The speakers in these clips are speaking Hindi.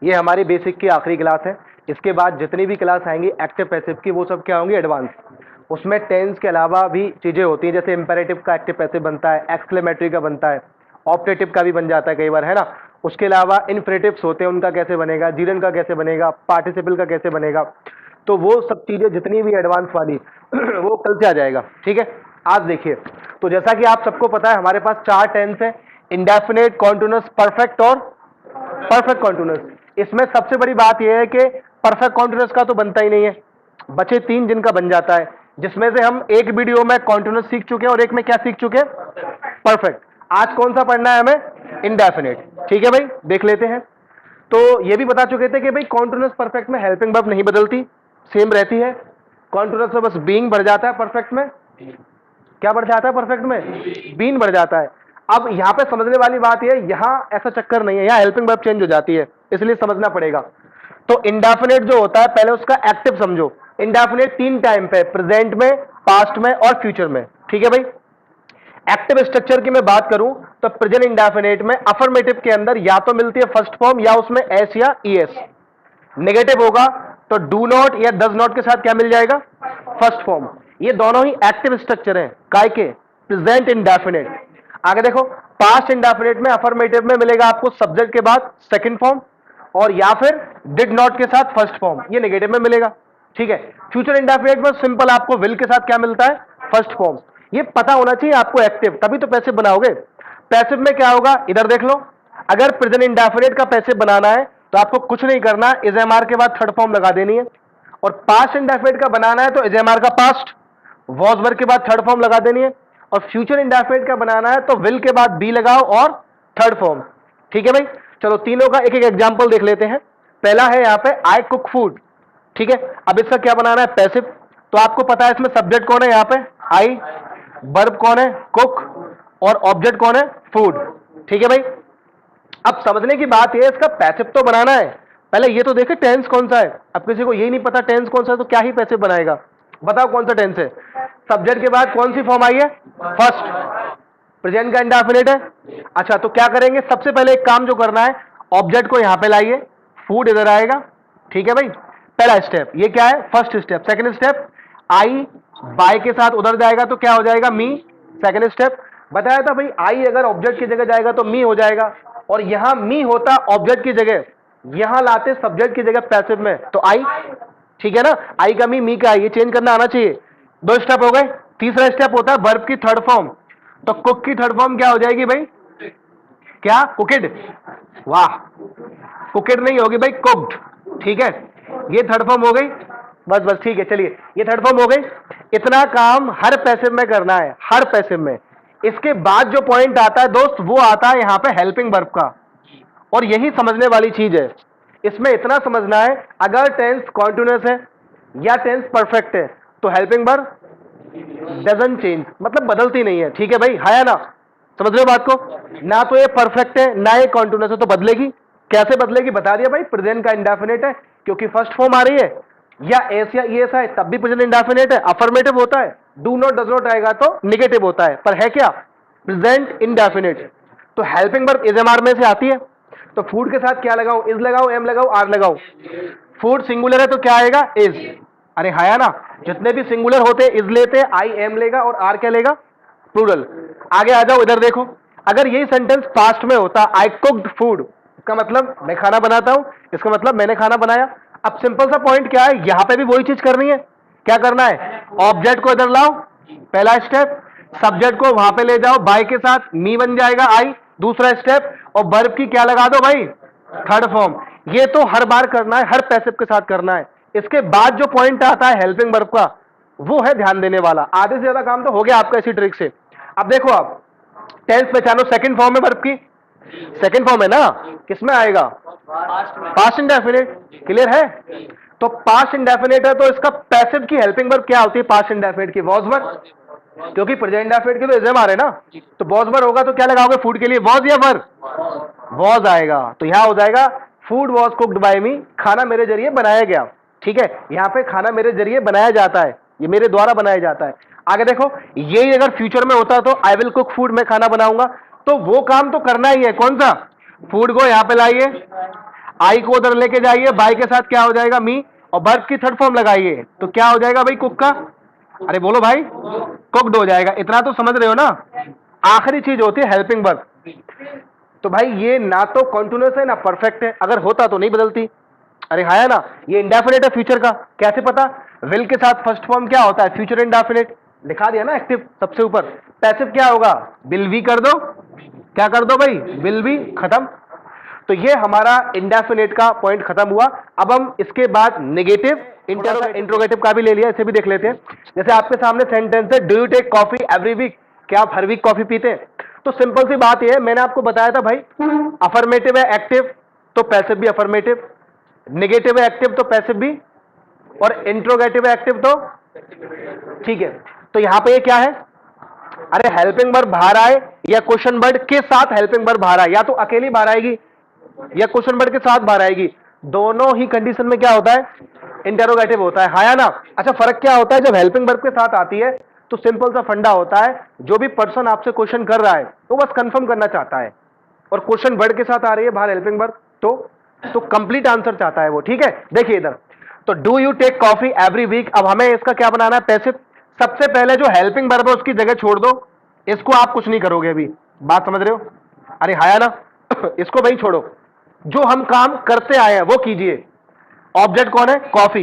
ये हमारी बेसिक की आखिरी क्लास है। इसके बाद जितनी भी क्लास आएंगी एक्टिव पैसिव की, वो सब क्या होंगी, एडवांस। उसमें टेंस के अलावा भी चीज़ें होती हैं, जैसे इंपेरेटिव का एक्टिव पैसिव बनता है, एक्सक्लेमेटरी का बनता है, ऑप्टेटिव का भी बन जाता है कई बार, है ना। उसके अलावा इन्फिनेटिव्स होते हैं, उनका कैसे बनेगा, जीरन का कैसे बनेगा, पार्टिसिपल का कैसे बनेगा। तो वो सब चीज़ें जितनी भी एडवांस वाली वो कल से आ जाएगा, ठीक है। आज देखिए, तो जैसा कि आप सबको पता है हमारे पास 4 टेंस है, इंडेफिनेट, कॉन्टिन्यूअस, परफेक्ट और परफेक्ट कॉन्टिन्यूअस। इसमें सबसे बड़ी बात यह है कि परफेक्ट कॉन्टिन्यूअस का तो बनता ही नहीं है, बचे 3 जिनका बन जाता है, जिसमें से हम एक वीडियो में कॉन्टिन्यूअस सीख चुके हैं और एक में क्या सीख चुके हैं, परफेक्ट। आज कौन सा पढ़ना है हमें, इंडेफिनेट, ठीक है भाई, देख लेते हैं। तो ये भी बता चुके थे कि भाई कॉन्टिन्यूअस परफेक्ट में हेल्पिंग वर्ब नहीं बदलती, सेम रहती है। कॉन्टिन्यूअस में बस बीइंग बढ़ जाता है, परफेक्ट में क्या बढ़ जाता है, परफेक्ट में बीन बढ़ जाता है। अब यहां पे समझने वाली बात यह, यहां ऐसा चक्कर नहीं है, यहां हेल्पिंग वर्ब चेंज हो जाती है, इसलिए समझना पड़ेगा। तो इंडेफिनेट जो होता है, पहले उसका एक्टिव समझो। इंडेफिनेट 3 टाइम पे, प्रेजेंट में, पास्ट में और फ्यूचर में, ठीक है भाई। एक्टिव स्ट्रक्चर की मैं बात करूं तो प्रेजेंट इंडेफिनेट में अफर्मेटिव के अंदर या तो मिलती है फर्स्ट फॉर्म या उसमें एस या ईएस। नेगेटिव होगा तो डू नॉट या डज नॉट के साथ क्या मिल जाएगा, फर्स्ट फॉर्म। ये दोनों ही एक्टिव स्ट्रक्चर हैं काय के, प्रेजेंट इंडेफिनेट। आगे देखो, पास्ट इंडेफिनेट में अफर्मेटिव में मिलेगा आपको सब्जेक्ट के बाद सेकंड फॉर्म, और या फिर डिड नॉट के साथ फर्स्ट फॉर्म, ये नेगेटिव में मिलेगा, ठीक है। फ्यूचर इंडेफिनेट में सिंपल आपको विल के साथ क्या मिलता है, फर्स्ट फॉर्म। ये पता होना चाहिए आपको एक्टिव, तभी तो पैसिव बनाओगे। पैसिव में क्या होगा, इधर देख लो, अगर प्रेजेंट इंडेफिनेट का पैसिव बनाना है तो आपको कुछ नहीं करना, इज एम आर के बाद थर्ड फॉर्म लगा देनी है। और पास्ट इंडेफिनेट का बनाना है तो इज एम आर का पास्ट, वॉज वर्ब के बाद थर्ड फॉर्म लगा देनी है। और फ्यूचर इंडेफिनेट का बनाना है तो विल के बाद बी लगाओ और थर्ड फॉर्म, ठीक है भाई। चलो तीनों का एक एक एग्जांपल देख लेते हैं। पहला है यहाँ पे आई कुक फूड, ठीक है। अब इसका क्या बनाना है, पैसिव। तो आपको पता है इसमें सब्जेक्ट कौन है, यहाँ पे आई, वर्ब कौन है, कुक, और ऑब्जेक्ट कौन है, फूड, ठीक है भाई। अब समझने की बात यह, इसका पैसिव तो बनाना है, पहले ये तो देखे टेंस कौन सा है। अब किसी को यही नहीं पता टेंस कौन सा है तो क्या ही पैसिव बनाएगा, बताओ कौन सा टेंस है। सब्जेक्ट के बाद कौन सी फॉर्म आई है, फर्स्ट, प्रेजेंट का इंडेफिनेट है। अच्छा, तो क्या करेंगे, सबसे पहले एक काम जो करना है, ऑब्जेक्ट को यहां पे लाइए, फूड इधर आएगा, ठीक है भाई। पहला स्टेप ये क्या है, फर्स्ट स्टेप। सेकंड स्टेप, आई बाय के साथ उधर जाएगा तो क्या हो जाएगा, मी। सेकंड स्टेप बताया था भाई, आई अगर ऑब्जेक्ट की जगह जाएगा तो मी हो जाएगा, और यहां मी होता ऑब्जेक्ट की जगह, यहां लाते सब्जेक्ट की जगह पैसिव में, तो आई, ठीक है ना। आई का मी का आई, ये चेंज करना आना चाहिए। 2 स्टेप हो गए। तीसरा स्टेप होता है वर्ब की थर्ड फॉर्म। तो कुक की थर्ड फॉर्म क्या हो जाएगी भाई, क्या, कुकिड, वाह, कुकिड नहीं होगी भाई, कुक्ड, ठीक है। ये थर्ड फॉर्म हो गई, बस बस ठीक है, चलिए ये थर्ड फॉर्म हो गई। इतना काम हर पैसिव में करना है, हर पैसिव में। इसके बाद जो पॉइंट आता है दोस्त, वो आता है यहां पे हेल्पिंग वर्ब का, और यही समझने वाली चीज है। इसमें इतना समझना है, अगर टेंस कॉन्टिन्यूअस है या टेंस परफेक्ट है तो हेल्पिंग वर्ब डजंट चेंज, मतलब बदलती नहीं है, ठीक है भाई, है ना। समझ रहे हो बात को, ना तो ये परफेक्ट है ना ये कॉन्टिन्यूअस है, तो बदलेगी कैसे, बदलेगी बता दिया भाई, प्रेजेंट का इंडेफिनेट है क्योंकि फर्स्ट फॉर्म आ रही है, या एस या ईएस है तब भी प्रेजेंट इंडेफिनेट है, अफर्मेटिव होता है, डू नॉट डज नॉट आएगा तो निगेटिव होता है, पर है क्या, प्रेजेंट इंडेफिनेट। तो helping verb is am are में से आती है, तो फूड के साथ क्या लगाओ, इज लगाओ, एम लगाओ, आर लगाओ। फूड सिंगुलर है तो क्या आएगा, इज, अरे हाया ना, जितने भी सिंगुलर होते हैं इज लेते, आई एम लेगा और आर क्या लेगा, प्लूरल। आगे आ जाओ, इधर देखो, अगर यही सेंटेंस पास्ट में होता, आई कुक्ड फूड, इसका मतलब मैं खाना बनाता हूं, इसका मतलब मैंने खाना बनाया। अब सिंपल सा पॉइंट क्या है, यहां पे भी वही चीज करनी है, क्या करना है, ऑब्जेक्ट को इधर लाओ, पहला स्टेप, सब्जेक्ट को वहां पे ले जाओ, बाय के साथ मी बन जाएगा आई, दूसरा स्टेप, और वर्ब की क्या लगा दो भाई, थर्ड फॉर्म। ये तो हर बार करना है, हर पैसिव के साथ करना है। इसके बाद जो पॉइंट आता है हेल्पिंग वर्ब का, वो है ध्यान देने वाला। आधे से ज्यादा काम तो हो गया आपका इसी ट्रिक से। अब देखो, आप टेंस पहचानो, सेकंड फॉर्म है वर्ब की, सेकंड फॉर्म है ना, किसमें आएगा, पास्ट इंडेफिनेट, क्लियर है। तो पास्ट इंडेफिनेट है तो इसका पैसिव की हेल्पिंग वर्ब क्या होती है, पास्ट इंडेफिनेट की वॉज वर्ब, क्योंकि प्रेजेंट इंडेफिनेट की तो इज एम आ रहे ना, तो वॉज वर्ब होगा तो क्या लगाओगे, फूड के लिए वॉज या वर्ब, वॉज आएगा, तो यहां हो जाएगा फूड वॉज कुक्ड बाय मी, खाना मेरे जरिए बनाया गया, ठीक है। यहां पे खाना मेरे जरिए बनाया जाता है, ये मेरे द्वारा बनाया जाता है। आगे देखो, यही अगर फ्यूचर में होता तो आई विल कुक फूड, मैं खाना बनाऊंगा, तो वो काम तो करना ही है, कौन सा, फूड को यहां पे लाइए, आई को उधर लेके जाइए, बाई के साथ क्या हो जाएगा, मी, और वर्ब की थर्ड फॉर्म लगाइए तो क्या हो जाएगा भाई, कुक का, अरे बोलो भाई, कुक्ड हो जाएगा। इतना तो समझ रहे हो ना। आखिरी चीज होती है हेल्पिंग वर्ब। तो भाई ये ना तो कॉन्टिन्यूस है ना परफेक्ट है, अगर होता तो नहीं बदलती। अरे हाँ है ना, ये इंडेफिनिट है फ्यूचर का, कैसे पता, विल के साथ फर्स्ट फॉर्म क्या होता है, फ्यूचर इंडेफिनिट, दिखा दिया ना एक्टिव सबसे ऊपर। पैसिव क्या होगा, विल बी कर दो, क्या कर दो भाई, विल बी, खत्म। तो ये हमारा इंडेफिनिट का पॉइंट खत्म हुआ। अब हम इसके बाद नेगेटिव इंट्रोगेटिव का भी ले लिया, इसे भी देख लेते हैं। जैसे आपके सामने सेंटेंस है, do you take coffee every week, क्या आप हर वीक कॉफी पीते हैं? तो सिंपल सी बात यह है, मैंने आपको बताया था भाई, अफर्मेटिव है एक्टिव तो पैसिव भी अफर्मेटिव, नेगेटिव है एक्टिव तो पैसिव भी, और इंट्रोगेटिव है एक्टिव तो, ठीक है। तो यहां पे ये क्या है, अरे हेल्पिंग वर्ब बाहर आए या क्वेश्चन वर्ड के साथ हेल्पिंग वर्ब बाहर आए, या तो अकेली बाहर आएगी या क्वेश्चन वर्ड के साथ बाहर आएगी, दोनों ही कंडीशन में क्या होता है, इंटरोगेटिव होता है, हाँ या ना। अच्छा, फर्क क्या होता है, जब हेल्पिंग वर्ब के साथ आती है तो सिंपल सा फंडा होता है, जो भी पर्सन आपसे क्वेश्चन कर रहा है वो बस कंफर्म करना चाहता है, और क्वेश्चन वर्ड के साथ आ रही है बाहर हेल्पिंग वर्ब तो कंप्लीट आंसर चाहता है वो, ठीक है। देखिए इधर, तो do you take coffee every week, अब हमें इसका क्या बनाना है, पैसिव। सबसे पहले जो हेल्पिंग वर्ब है उसकी जगह छोड़ दो, इसको आप कुछ नहीं करोगे अभी, बात समझ रहे हो, अरे हाया ना इसको भाई छोड़ो, जो हम काम करते आए हैं वो कीजिए। ऑब्जेक्ट कौन है, कॉफी,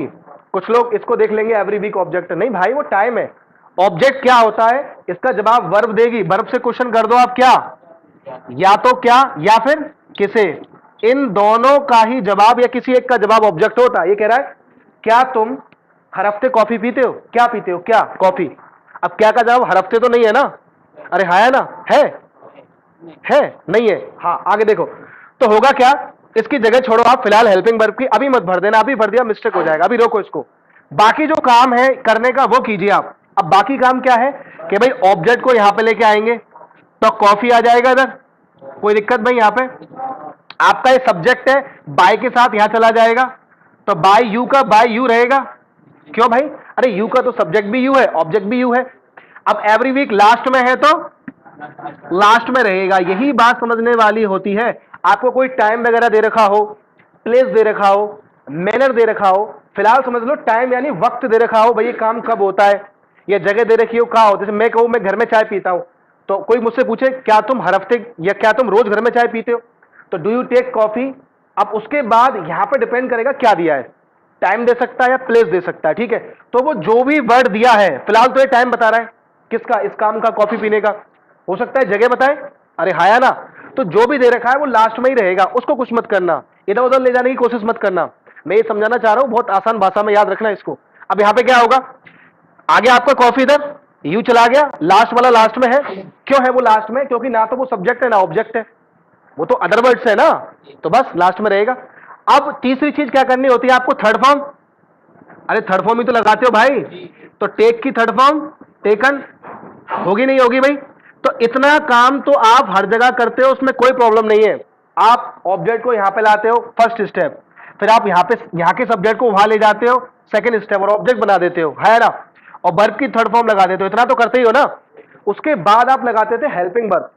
कुछ लोग इसको देख लेंगे एवरी वीक ऑब्जेक्ट, नहीं भाई वो टाइम है। ऑब्जेक्ट क्या होता है, इसका जवाब वर्ब देगी, वर्ब से क्वेश्चन कर दो आप, क्या, या तो क्या या फिर किसे, इन दोनों का ही जवाब या किसी एक का जवाब ऑब्जेक्ट होता है। ये कह रहा है क्या तुम हर हफ्ते कॉफी पीते हो, क्या पीते हो, क्या, कॉफी। अब क्या का जवाब हर हफ्ते तो नहीं है ना, अरे हाँ है ना, है नहीं है, हाँ आगे देखो, तो होगा क्या, इसकी जगह छोड़ो आप फिलहाल हेल्पिंग वर्ब की, अभी मत भर देना, अभी भर दिया मिस्टेक हो जाएगा, अभी रोको इसको। बाकी जो काम है करने का वो कीजिए आप। अब बाकी काम क्या है कि भाई ऑब्जेक्ट को यहां पे लेके आएंगे तो कॉफी आ जाएगा इधर, कोई दिक्कत भाई, यहां पे आपका ये सब्जेक्ट है, बाय के साथ यहां चला जाएगा तो बाय यू का बाय यू रहेगा, क्यों भाई, अरे यू का तो सब्जेक्ट भी यू है, ऑब्जेक्ट भी यू है। अब एवरी वीक लास्ट में है तो लास्ट में रहेगा, यही बात समझने वाली होती है। आपको कोई टाइम वगैरह दे रखा हो, प्लेस दे रखा हो, मैनर दे रखा हो, फिलहाल समझ लो टाइम यानी वक्त दे रखा हो, भाई ये काम कब होता है, या जगह दे रखी हो कहाँ हो। जैसे मैं कहूं मैं घर में चाय पीता हूं, तो कोई मुझसे पूछे क्या तुम हर हफ्ते या क्या तुम रोज घर में चाय पीते हो, तो डू यू टेक कॉफी। अब उसके बाद यहां पर डिपेंड करेगा क्या दिया है, टाइम दे सकता है या प्लेस दे सकता है, ठीक है। तो वो जो भी वर्ड दिया है, फिलहाल तो ये टाइम बता रहा है किसका, इस काम का, कॉफी पीने का, हो सकता है जगह बताए, अरे हाया ना, तो जो भी दे रखा है वो लास्ट में ही रहेगा, उसको कुछ मत करना, इधर उधर ले जाने की कोशिश मत करना। मैं ये समझाना चाह रहा हूं, बहुत आसान भाषा में याद रखना इसको। अब यहां पे क्या होगा, आगे आपका कॉफी इधर यू चला गया, लास्ट वाला लास्ट में है, क्यों है वो लास्ट में, क्योंकि ना तो वो सब्जेक्ट है ना ऑब्जेक्ट है, वो तो अदर वर्ड्स है ना, तो बस लास्ट में रहेगा। अब तीसरी चीज क्या करनी होती है आपको, थर्ड फॉर्म, अरे थर्ड फॉर्म ही तो लगाते हो भाई, तो टेक की थर्ड फॉर्म टेकन, होगी नहीं होगी भाई। तो इतना काम तो आप हर जगह करते हो, उसमें कोई प्रॉब्लम नहीं है। आप ऑब्जेक्ट को यहां पे लाते हो, फर्स्ट स्टेप, फिर आप यहां के सब्जेक्ट को वहां ले जाते हो, सेकंड स्टेप, और ऑब्जेक्ट बना देते हो, है ना, और वर्ब की थर्ड फॉर्म लगा देते हो, इतना तो करते ही हो ना। उसके बाद आप लगाते थे हेल्पिंग वर्ब,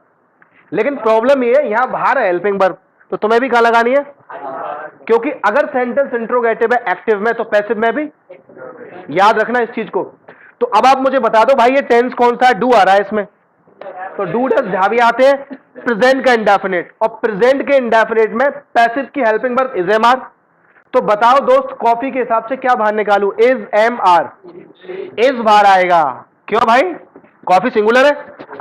लेकिन प्रॉब्लम ये है यहां बाहर है हेल्पिंग वर्ब, तो तुम्हें भी कहां लगानी है, क्योंकि अगर सेंटेंस इंट्रोगेटिव है एक्टिव में तो पैसिव में भी, याद रखना इस चीज को। तो अब आप मुझे बता दो भाई ये टेंस कौन सा है, डू आ रहा है इसमें, तो डू डज जहां भी आते हैं प्रेजेंट का इंडेफिनिट, और प्रेजेंट के इंडेफिनिट में पैसिव की helping verb is am are. तो बताओ दोस्त कॉफी के हिसाब से क्या बाहर निकालू, इज एम आर, इज बाहर आएगा, क्यों भाई, कॉफी सिंगुलर है,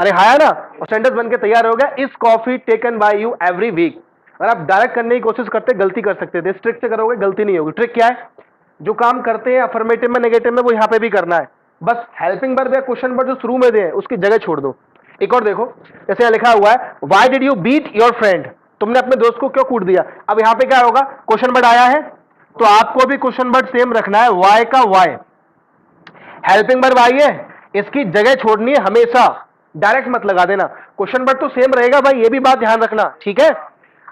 अरे हाँ ना, और सेंटेंस बन के तैयार हो गया, is coffee taken by you every week. अगर आप डायरेक्ट करने की कोशिश करते गलती कर सकते थे, ट्रिक से करोगे गलती नहीं होगी। ट्रिक क्या है, जो काम करते हैं अफर्मेटिव में नेगेटिव में वो यहां पे भी करना है, बस हेल्पिंग वर्ब या क्वेश्चन वर्ब जो शुरू में दे उसकी जगह छोड़ दो। एक और देखो, जैसे यहां लिखा हुआ है why did you beat your friend, तुमने अपने दोस्त को क्यों कूट दिया। अब यहां पे क्या होगा, क्वेश्चन वर्ड आया है तो आपको भी क्वेश्चन वर्ड सेम रखना है, वाई का वाई, हेल्पिंग वर्ब आई है, इसकी जगह छोड़नी है हमेशा, डायरेक्ट मत लगा देना, क्वेश्चन वर्ड तो सेम रहेगा भाई, ये भी बात ध्यान रखना, ठीक है।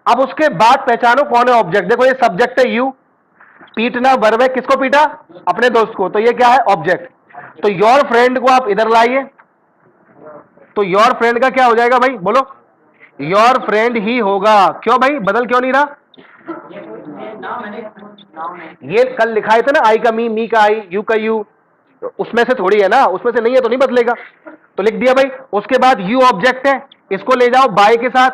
अब उसके बाद पहचानो कौन है ऑब्जेक्ट, देखो ये सब्जेक्ट है यू, पीटना वर्ब है, किसको पीटा, अपने दोस्त को, तो ये क्या है ऑब्जेक्ट। तो योर फ्रेंड को आप इधर लाइए, तो योर फ्रेंड का क्या हो जाएगा भाई, बोलो, योर फ्रेंड ही होगा, क्यों भाई, बदल क्यों नहीं रहा, ये कल लिखाए थे ना, आई का मी का आई, यू का यू, तो उसमें से थोड़ी है ना, उसमें से नहीं है तो नहीं बदलेगा, तो लिख दिया भाई। उसके बाद यू ऑब्जेक्ट है, इसको ले जाओ बाय के साथ,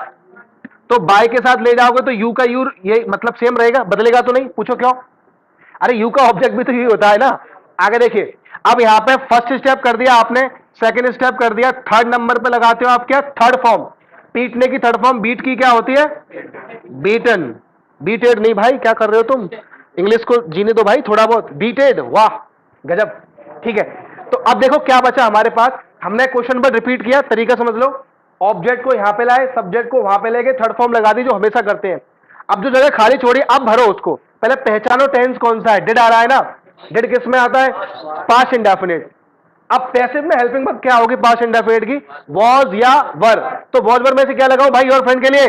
तो बाय के साथ ले जाओगे तो यू का यू ये मतलब सेम रहेगा, बदलेगा तो नहीं, पूछो क्यों? अरे यू का ऑब्जेक्ट भी तो यही होता है ना। आगे देखिए, अब यहां पे फर्स्ट स्टेप कर दिया आपने, सेकंड स्टेप कर दिया, थर्ड नंबर पे लगाते हो आप क्या, थर्ड फॉर्म। पीटने की थर्ड फॉर्म बीट की क्या होती है, बीटन। बीटेड नहीं भाई, क्या कर रहे हो तुम, इंग्लिश को जीने दो भाई थोड़ा बहुत, बीटेड, वाह गजब, ठीक है। तो अब देखो क्या बचा हमारे पास, हमने क्वेश्चन पर रिपीट किया, तरीका समझ लो। ऑब्जेक्ट को यहां पे लाए, सब्जेक्ट को वहां पे ले गए, थर्ड फॉर्म लगा दी जो हमेशा करते हैं। अब जो जगह खाली छोड़ी अब भरो उसको, पहले पहचानो टेंस कौन सा है, डिड आ रहा है ना, डिड किस में आता है, पास्ट इंडेफिनिट। अब पैसिव में हेल्पिंग वर्ब क्या होगी पास्ट इंडेफिनिट की, वॉज या वर, तो वॉज वर में से क्या लगाओ भाई और फ्रेंड के लिए,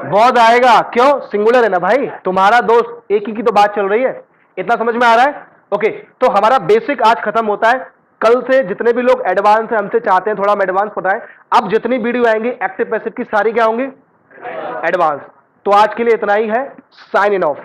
वॉज आएगा, क्यों, सिंगुलर है ना भाई, तुम्हारा दोस्त, एक ही की तो बात चल रही है, इतना समझ में आ रहा है? ओके, तो हमारा बेसिक आज खत्म होता है। कल से जितने भी लोग एडवांस है, हमसे चाहते हैं थोड़ा हम एडवांस पढ़ाएं, अब जितनी वीडियो आएंगी एक्टिव पैसिव की सारी क्या होंगी, एडवांस। तो आज के लिए इतना ही है, साइन इन ऑफ।